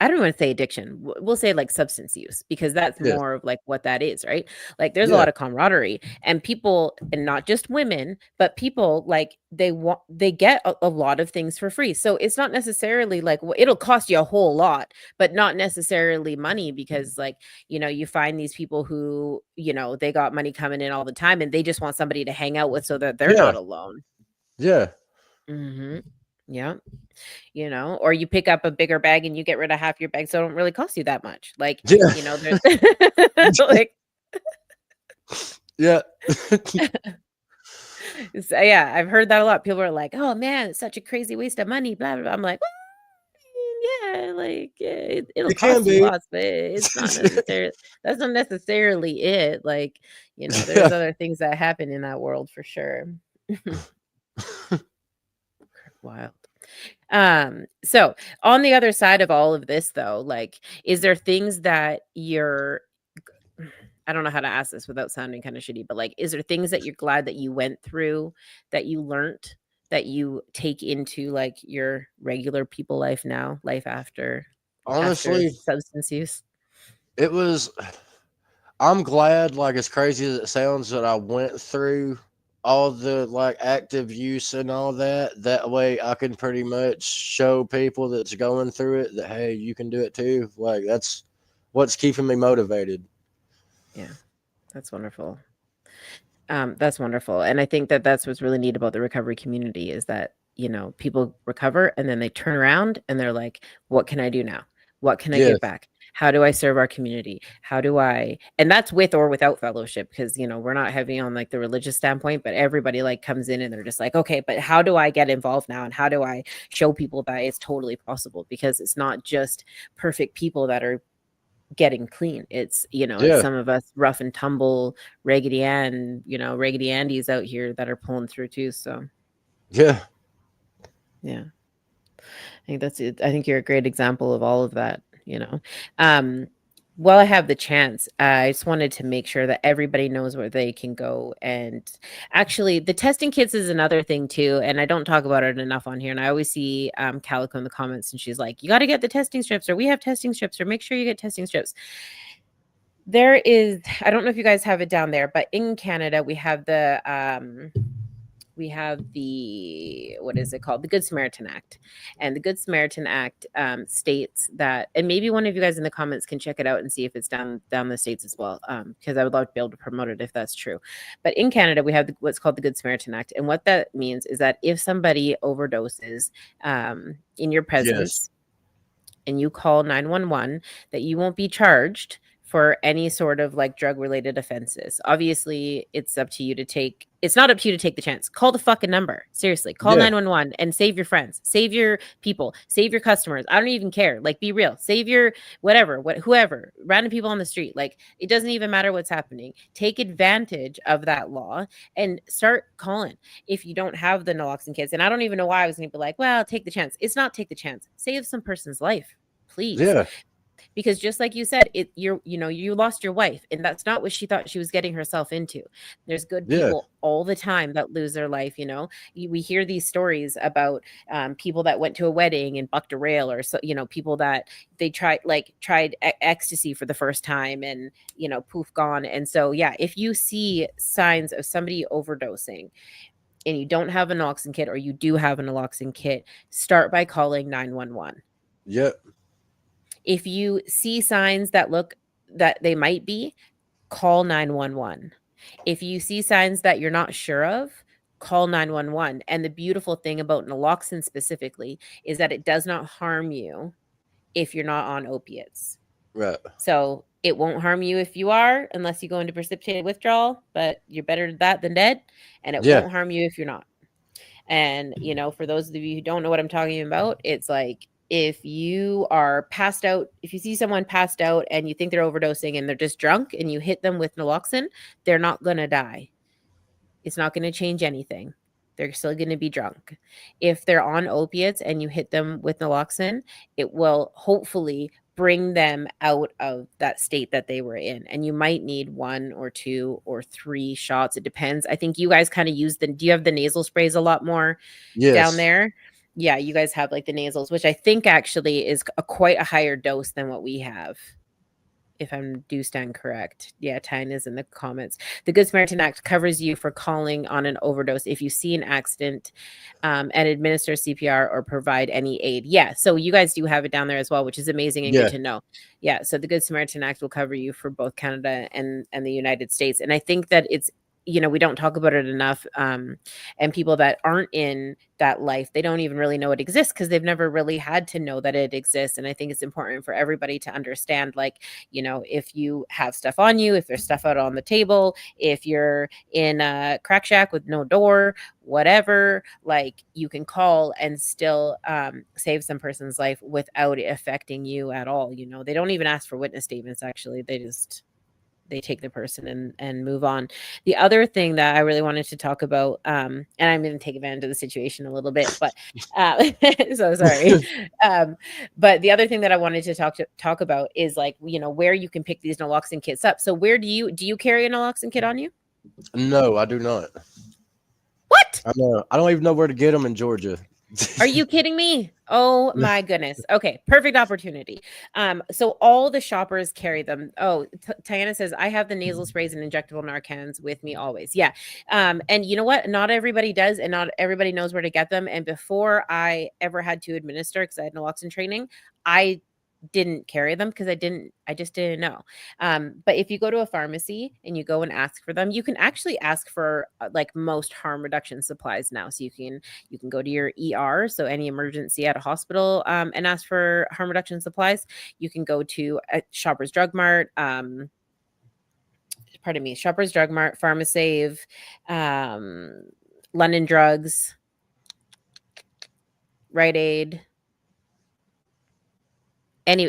I don't want to say addiction. We'll say like substance use, because that's Yeah. more of like what that is, right? Like there's a Yeah. lot of camaraderie, and people, and not just women, but people, like they get a lot of things for free. So it's not necessarily like it'll cost you a whole lot, but not necessarily money, because like, you find these people who, they got money coming in all the time, and they just want somebody to hang out with so that they're Yeah. not alone. Yeah. Mm-hmm. Yeah. Or you pick up a bigger bag and you get rid of half your bag, so it don't really cost you that much. Like, Yeah. there's like, Yeah. so, yeah, I've heard that a lot. People are like, "Oh man, it's such a crazy waste of money." Blah blah, blah. I'm like, well, yeah, like it'll It can cost you be. lots, but it's not necessarily. That's not necessarily it. Like, there's Yeah. other things that happen in that world for sure. Wild. So on the other side of all of this though, like, is there things that I don't know how to ask this without sounding kind of shitty, but like, is there things that you're glad that you went through, that you learned, that you take into like your regular people life now, life after Honestly, substance use? it was. I'm glad, like as crazy as it sounds, that I went through all the like active use and all that. That way, I can pretty much show people that's going through it that hey, you can do it too. Like that's what's keeping me motivated. Yeah, that's wonderful. That's wonderful. And I think that that's what's really neat about the recovery community, is that, people recover and then they turn around and they're like, what can I do now? What can I Yeah. give back? How do I serve our community? And that's with or without fellowship, because, we're not heavy on like the religious standpoint, but everybody like comes in and they're just like, okay, but how do I get involved now? And how do I show people that it's totally possible? Because it's not just perfect people that are getting clean. It's, it's Yeah. some of us rough and tumble, raggedy Andy's out here that are pulling through too. So Yeah. yeah, I think that's it. I think you're a great example of all of that. While I have the chance, I just wanted to make sure that everybody knows where they can go. And actually, the testing kits is another thing too. And I don't talk about it enough on here. And I always see Calico in the comments, and she's like, you got to get the testing strips, or we have testing strips, or make sure you get testing strips. There is, I don't know if you guys have it down there, but in Canada, we have the, what is it called? The Good Samaritan Act. And the Good Samaritan Act states that, and maybe one of you guys in the comments can check it out and see if it's down the States as well, because I would love to be able to promote it if that's true. But in Canada, we have what's called the Good Samaritan Act. And what that means is that if somebody overdoses in your presence, and you call 911, that you won't be charged for any sort of like drug related offenses. Obviously, it's not up to you to take the chance. Call the fucking number. Seriously, call 911 and save your friends, save your people, save your customers. I don't even care. Like, be real. Save your whoever, random people on the street. Like, it doesn't even matter what's happening. Take advantage of that law and start calling if you don't have the naloxone kits. And I don't even know why I was going to be like, well, take the chance. It's not take the chance. Save some person's life, please. Yeah. Because just like you said, you lost your wife, and that's not what she thought she was getting herself into. There's good people all the time that lose their life. We hear these stories about people that went to a wedding and bucked a rail, or so, people that they tried ecstasy for the first time, and poof, gone. And so yeah, if you see signs of somebody overdosing and you don't have a naloxone kit, or you do have a naloxone kit, start by calling 911. Yep. If you see signs that look that they might be, call 911. If you see signs that you're not sure of, call 911. And the beautiful thing about naloxone specifically is that it does not harm you if you're not on opiates. Right. So it won't harm you if you are, unless you go into precipitated withdrawal, but you're better that than dead. And it won't harm you if you're not. And, for those of you who don't know what I'm talking about, it's like, if you are passed out, if you see someone passed out and you think they're overdosing and they're just drunk, and you hit them with naloxone, they're not going to die. It's not going to change anything. They're still going to be drunk. If they're on opiates and you hit them with naloxone, it will hopefully bring them out of that state that they were in. And you might need 1 or 2 or 3 shots. It depends. I think you guys kind of do you have the nasal sprays a lot more down there? Yeah, you guys have like the nasals, which I think actually is quite a higher dose than what we have. If I do stand correct. Yeah, Tyne is in the comments. The Good Samaritan Act covers you for calling on an overdose if you see an accident and administer CPR or provide any aid. Yeah, so you guys do have it down there as well, which is amazing and Yeah. good to know. Yeah, so the Good Samaritan Act will cover you for both Canada and the United States. And I think that it's, we don't talk about it enough. And people that aren't in that life, they don't even really know it exists because they've never really had to know that it exists. And I think it's important for everybody to understand, like, if you have stuff on you, if there's stuff out on the table, if you're in a crack shack with no door, whatever, like, you can call and still save some person's life without it affecting you at all. They don't even ask for witness statements. Actually, they take the person and move on. The other thing that I really wanted to talk about, and I'm going to take advantage of the situation a little bit, but so sorry. But the other thing that I wanted to talk about is, like, where you can pick these naloxone kits up. So where do you carry a naloxone kit on you? No, I do not. What? I know. I don't even know where to get them in Georgia. Are you kidding me? Oh my goodness. Okay, perfect opportunity. So all the shoppers carry them. Oh, Tiana says, I have the nasal sprays and injectable Narcans with me always. Yeah. And you know what? Not everybody does, and not everybody knows where to get them. And before I ever had to administer, because I had naloxone training, I didn't carry them because I just didn't know. But if you go to a pharmacy and you go and ask for them, you can actually ask for like most harm reduction supplies now. So you can go to your ER, so any emergency at a hospital, and ask for harm reduction supplies. You can go to a Shoppers Drug Mart, Shoppers Drug Mart, PharmaSave, London Drugs, Rite Aid.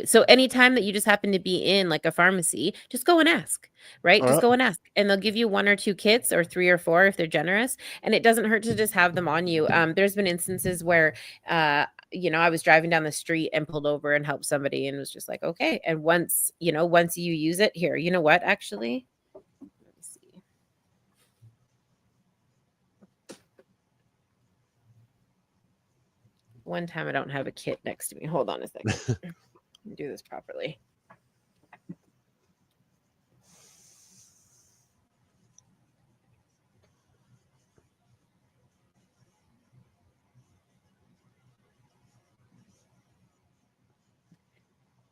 So anytime that you just happen to be in like a pharmacy, just go and ask, right? Just go and ask, and they'll give you 1 or 2 kits, or 3 or 4 if they're generous. And it doesn't hurt to just have them on you. There's been instances where, I was driving down the street and pulled over and helped somebody, and was just like, okay. And once you use it here, you know what, actually, let me see. One time I don't have a kit next to me. Hold on a second. Do this properly.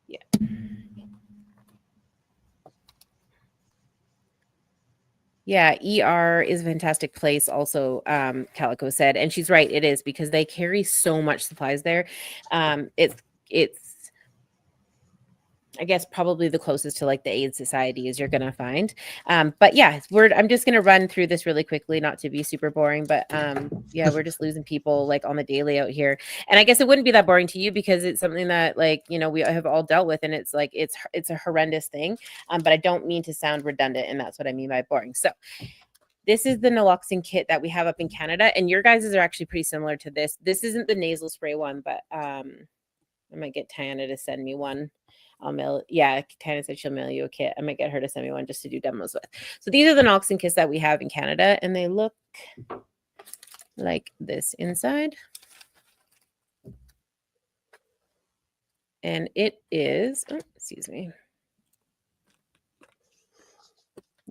Yeah. Yeah, ER is a fantastic place also, Calico said, and she's right, it is, because they carry so much supplies there. It's I guess probably the closest to like the AIDS Society as you're gonna find. But yeah, I'm just gonna run through this really quickly, not to be super boring, but yeah, we're just losing people like on the daily out here. And I guess it wouldn't be that boring to you because it's something that, like, we have all dealt with, and it's like it's a horrendous thing. But I don't mean to sound redundant, and that's what I mean by boring. So this is the naloxone kit that we have up in Canada, and your guys' are actually pretty similar to this. This isn't the nasal spray one, but I might get Tiana to send me one. Tiana said she'll mail you a kit. I might get her to send me one just to do demos with. So these are the naloxone kits that we have in Canada, and they look like this inside. And it is, excuse me.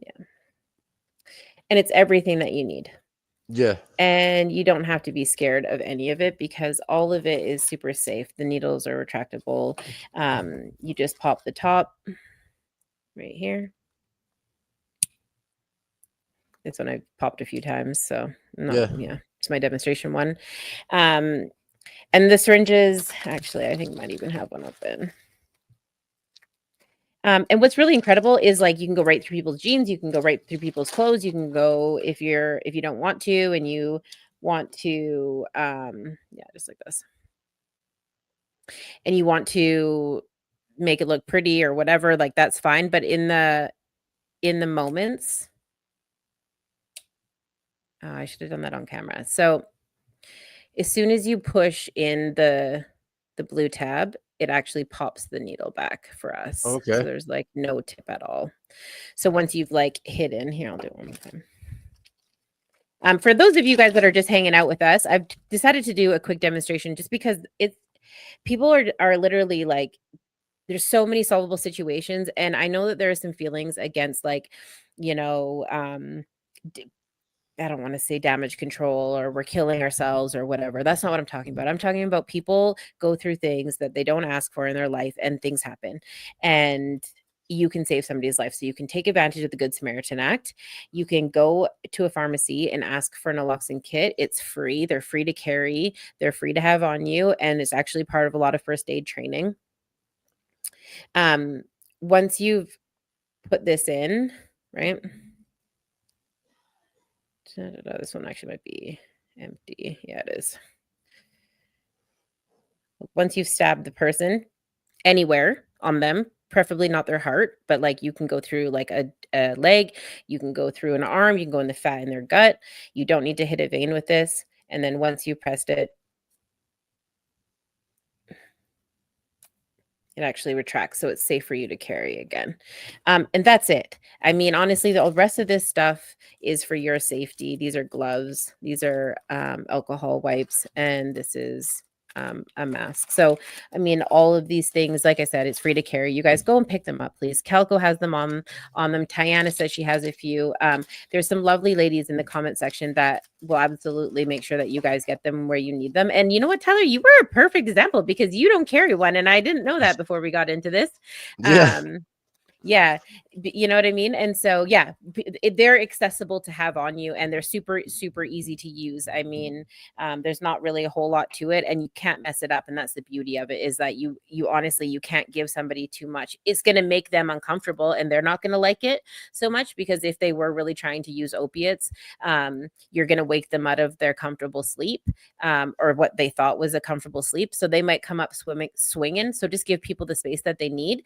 Yeah. And it's everything that you need. Yeah. And you don't have to be scared of any of it because all of it is super safe. The needles are retractable. You just pop the top right here. This one I've popped a few times, so it's my demonstration one. And the syringes, actually, I think might even have one open. And what's really incredible is, like, you can go right through people's jeans, you can go right through people's clothes, you can go if you don't want to, and you want to, just like this, and you want to make it look pretty or whatever, like, that's fine. But in the moments, I should have done that on camera. So as soon as you push in the blue tab, it actually pops the needle back for us. Okay. So there's like no tip at all. So once you've like hidden, here, I'll do it one more time. For those of you guys that are just hanging out with us, I've decided to do a quick demonstration just because people are literally like, there's so many solvable situations, and I know that there are some feelings against, like, you know, I don't want to say damage control or we're killing ourselves or whatever. That's not what I'm talking about. I'm talking about people go through things that they don't ask for in their life and things happen. And you can save somebody's life. So you can take advantage of the Good Samaritan Act. You can go to a pharmacy and ask for an naloxone kit. It's free. They're free to carry. They're free to have on you. And it's actually part of a lot of first aid training. Once you've put this in, right? This one actually might be empty. Yeah, it is. Once you've stabbed the person anywhere on them, preferably not their heart, but like you can go through like a leg, you can go through an arm, you can go in the fat in their gut. You don't need to hit a vein with this. And then once you pressed it, it actually retracts, so it's safe for you to carry again. And that's it. I mean, honestly, the rest of this stuff is for your safety. These are gloves, these are alcohol wipes, and this is a mask. So, I mean, all of these things, like I said, it's free to carry. You guys go and pick them up, please. Calco has them on them. Tiana says she has a few. There's some lovely ladies in the comment section that will absolutely make sure that you guys get them where you need them. And you know what, Tyler, you were a perfect example because you don't carry one, and I didn't know that before we got into this. Yeah, you know what I mean? And so, yeah, they're accessible to have on you, and they're super, super easy to use. I mean, there's not really a whole lot to it, and you can't mess it up. And that's the beauty of it, is that you honestly, you can't give somebody too much. It's going to make them uncomfortable, and they're not going to like it so much, because if they were really trying to use opiates, you're going to wake them out of their comfortable sleep, or what they thought was a comfortable sleep. So they might come up swinging. So just give people the space that they need.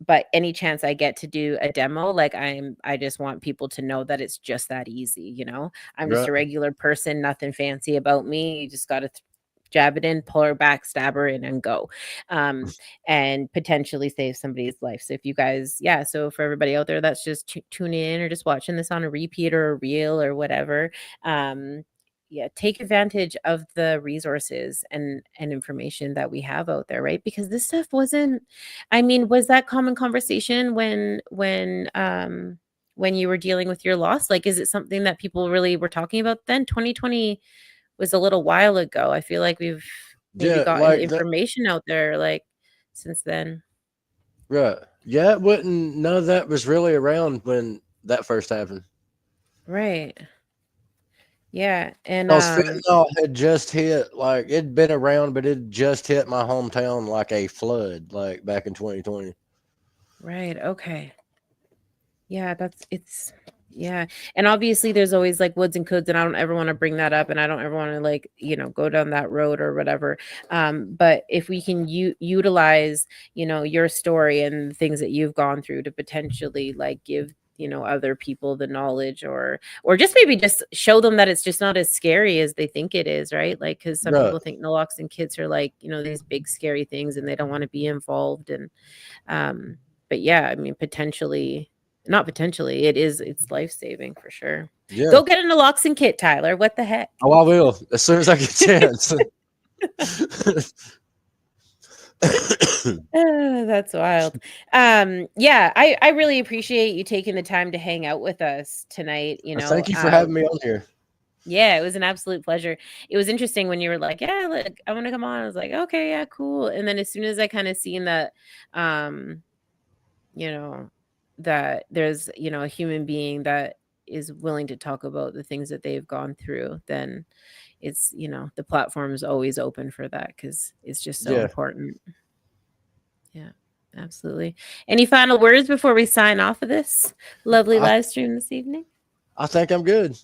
But any chance I get to do a demo, like I just want people to know that it's just that easy. You know, I'm just a regular person, nothing fancy about me. You just got to jab it in, pull her back, stab her in, and go, and potentially save somebody's life. So if you guys, so for everybody out there that's just tuning in or just watching this on a repeat or a reel or whatever, take advantage of the resources and information that we have out there, right? Because this stuff wasn't, I mean, was that common conversation when you were dealing with your loss? Like, is it something that people really were talking about then? 2020 was a little while ago. I feel like we've maybe gotten like information out there like since then. Right. Yeah, it wouldn't, none of that was really around when that first happened. Right. Yeah, and fentanyl had just hit, like it'd been around, but it just hit my hometown like a flood, like back in 2020. Right. Okay. Yeah, and obviously there's always like woods and codes, and I don't ever want to bring that up, and I don't ever want to like, go down that road or whatever. But if we can utilize, your story and the things that you've gone through to potentially like give other people the knowledge, or just maybe just show them that it's just not as scary as they think it is, right? Like, because some people think naloxone kits are like, these big scary things, and they don't want to be involved. And but yeah, I mean, not potentially, it's life-saving for sure. Yeah. Go get a naloxone kit, Tyler. What the heck? Oh, I will, as soon as I get a chance. That's wild. I really appreciate you taking the time to hang out with us tonight. Thank you for having me on here. Yeah, it was an absolute pleasure. It was interesting when you were like, yeah, look, I want to come on. I was like, okay, yeah, cool. And then as soon as I kind of seen that, that there's, a human being that is willing to talk about the things that they've gone through, then it's, the platform is always open for that, because it's just so important. Yeah, absolutely. Any final words before we sign off of this lovely live stream this evening? I think I'm good.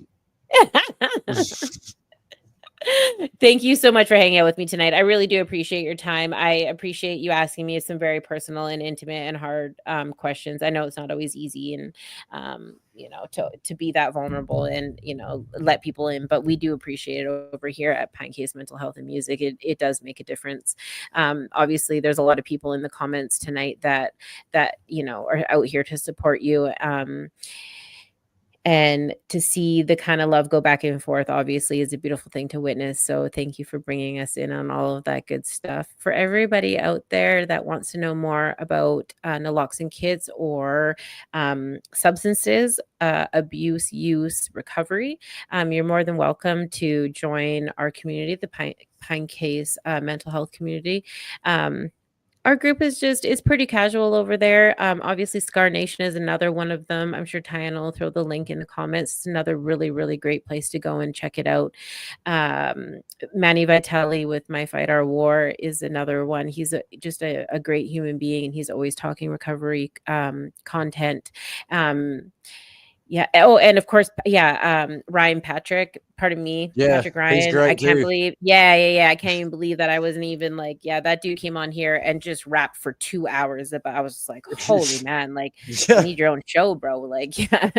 Thank you so much for hanging out with me tonight. I really do appreciate your time. I appreciate you asking me some very personal and intimate and hard questions. I know it's not always easy, and to be that vulnerable and let people in, but we do appreciate it over here at Pinecase Mental Health and Music. It does make a difference. Obviously, there's a lot of people in the comments tonight that are out here to support you. And to see the kind of love go back and forth, obviously, is a beautiful thing to witness. So thank you for bringing us in on all of that good stuff. For everybody out there that wants to know more about naloxone kits or substances, abuse, use, recovery, you're more than welcome to join our community, the Pinecase mental health community. Our group is it's pretty casual over there. Obviously, Scar Nation is another one of them. I'm sure Tyann will throw the link in the comments. It's another really, really great place to go and check it out. Manny Vitale with My Fight Our War is another one. He's just a great human being, and he's always talking recovery content. Yeah. Oh, and of course, Ryan Patrick, pardon me, Patrick Ryan. I can't believe, I can't even believe that I wasn't even like, that dude came on here and just rapped for 2 hours about. I was just like, holy man, like you need your own show, bro. Like,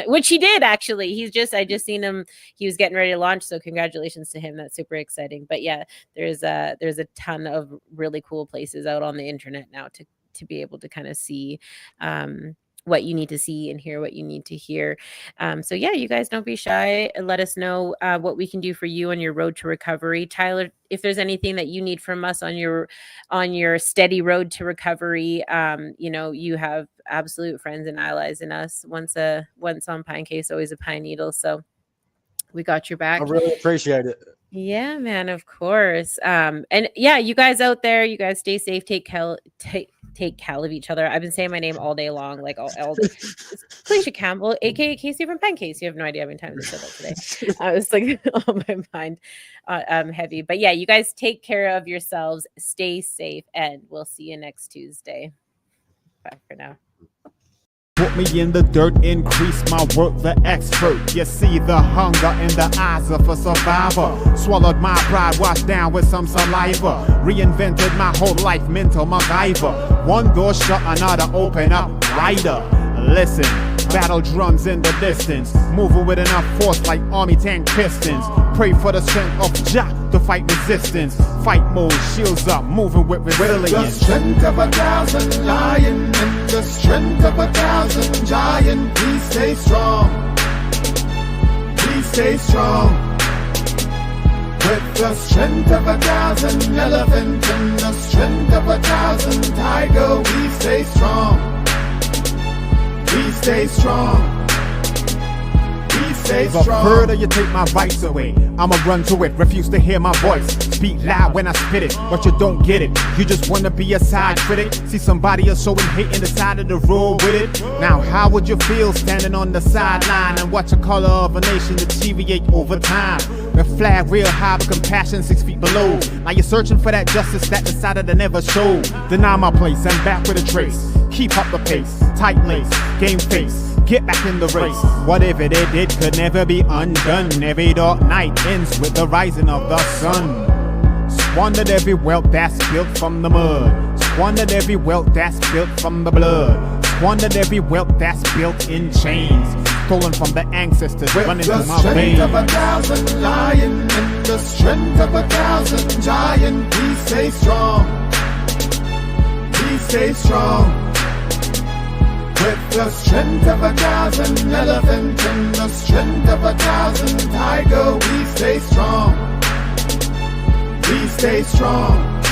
which he did actually. I just seen him. He was getting ready to launch, so congratulations to him. That's super exciting. But yeah, there's a ton of really cool places out on the internet now to be able to kind of see what you need to see and hear what you need to hear. So yeah, you guys don't be shy. Let us know what we can do for you on your road to recovery. Tyler, if there's anything that you need from us on your steady road to recovery, you have absolute friends and allies in us. Once on Pinecase, always a pine needle. So we got your back. I really appreciate it. Yeah, man, of course. And yeah, you guys out there, you guys stay safe, take care of each other. I've been saying my name all day long, like all Felicia Campbell, aka Casey from Pinecase. You have no idea how many times I said that today. I was like on my mind heavy. But yeah, you guys take care of yourselves, stay safe, and we'll see you next Tuesday. Bye for now. Put me in the dirt, increase my work, the expert. You see the hunger in the eyes of a survivor. Swallowed my pride, washed down with some saliva. Reinvented my whole life, mental MacGyver. One door shut, another open up, brighter. Listen, battle drums in the distance. Moving with enough force like army tank pistons. Pray for the strength of Jah to fight resistance. Fight mode, shields up, moving with resilience. The strength of 1,000 lion and the strength of 1,000 giant. Please stay strong. Please stay strong. With the strength of 1,000 elephant and the strength of 1,000 tiger, we stay strong. We stay strong. The further you take my rights away, I'ma run to it, refuse to hear my voice. Speak loud when I spit it, but you don't get it. You just wanna be a side critic. See somebody else showing hate in the side of the road with it. Now how would you feel standing on the sideline and watch the color of a nation deteriorate over time? The flag real high, but compassion 6 feet below. Now you're searching for that justice that decided to never show. Deny my place, I'm back with a trace. Keep up the pace, tight lace, game face. Get back in the race. Whatever they did could never be undone. Every dark night ends with the rising of the sun. Squandered every wealth that's built from the mud. Squandered every wealth that's built from the blood. Squandered every wealth that's built in chains. Stolen from the ancestors, running through my veins. With the strength of 1,000 lion and the strength of 1,000 giant, please stay strong. Please stay strong. With the strength of 1,000 elephant and the strength of 1,000 tiger, we stay strong. We stay strong.